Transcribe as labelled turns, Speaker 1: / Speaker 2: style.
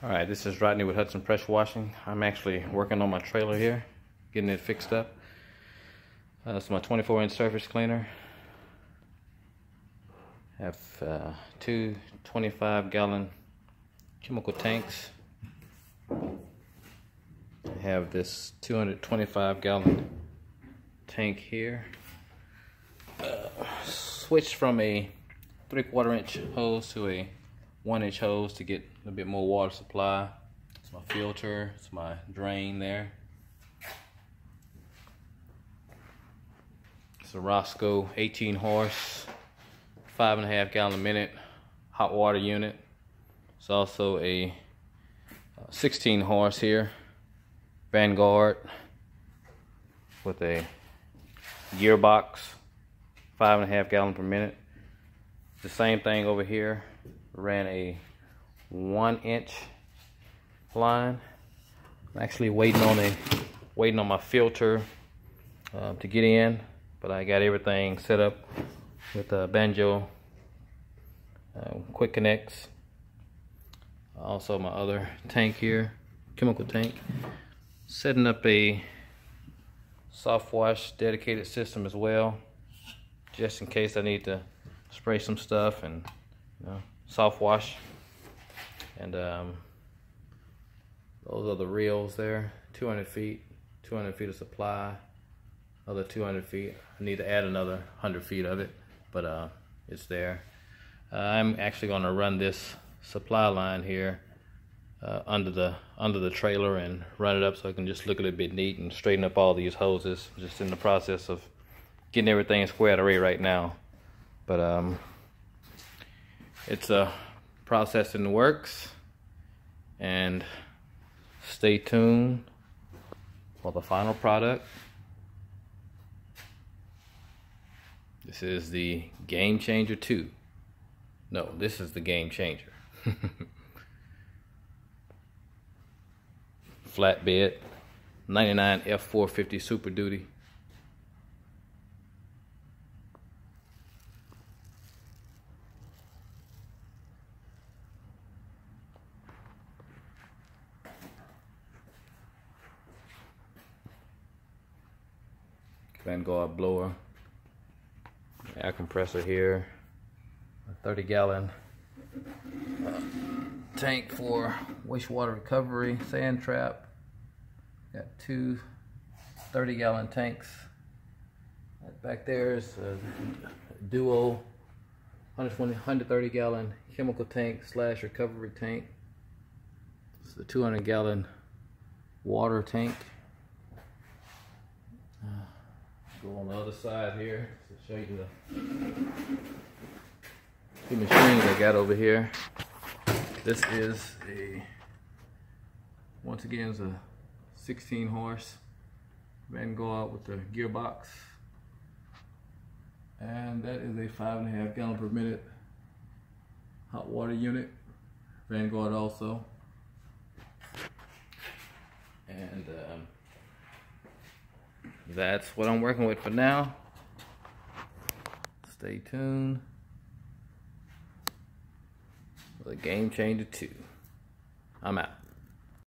Speaker 1: Alright, this is Rodney with Hudson Pressure Washing. I'm actually working on my trailer here, getting it fixed up. It's my 24-inch surface cleaner. I have two 25-gallon chemical tanks. I have this 225-gallon tank here. Switched from a 3/4 inch hose to a 1-inch hose to get a bit more water supply. It's my filter, it's my drain there. It's a Roscoe 18 horse, 5.5 gallon a minute hot water unit. It's also a 16 horse here, Vanguard, with a gearbox, 5.5 gallon per minute. The same thing over here. Ran a 1-inch line. I'm actually waiting on my filter to get in, but I got everything set up with Banjo quick connects. Also my other tank here, chemical tank. Setting up a soft wash dedicated system as well, just in case I need to spray some stuff and soft wash. And those are the reels there, 200 feet of supply, another 200 feet. I need to add another 100 feet of it, but it's there. I'm actually going to run this supply line here under the trailer and run it up so I can just look a little bit neat and straighten up all these hoses. Just in the process of getting everything squared away right now, but it's a process in the works, and stay tuned for the final product. This is the Game Changer 2. No, this is the Game Changer. Flatbed, 99 F450 Super Duty. Vanguard blower, air compressor here, a 30-gallon tank for wastewater recovery, sand trap. Got two 30-gallon tanks. That back there is a duo 130-gallon chemical tank / recovery tank. It's the 200-gallon water tank. Go on the other side here to show you the two machines I got over here. This is once again is a 16 horse Vanguard with the gearbox, and that is a 5.5 gallon per minute hot water unit, Vanguard also. And that's what I'm working with for now. Stay tuned for the Game Changer 2. I'm out.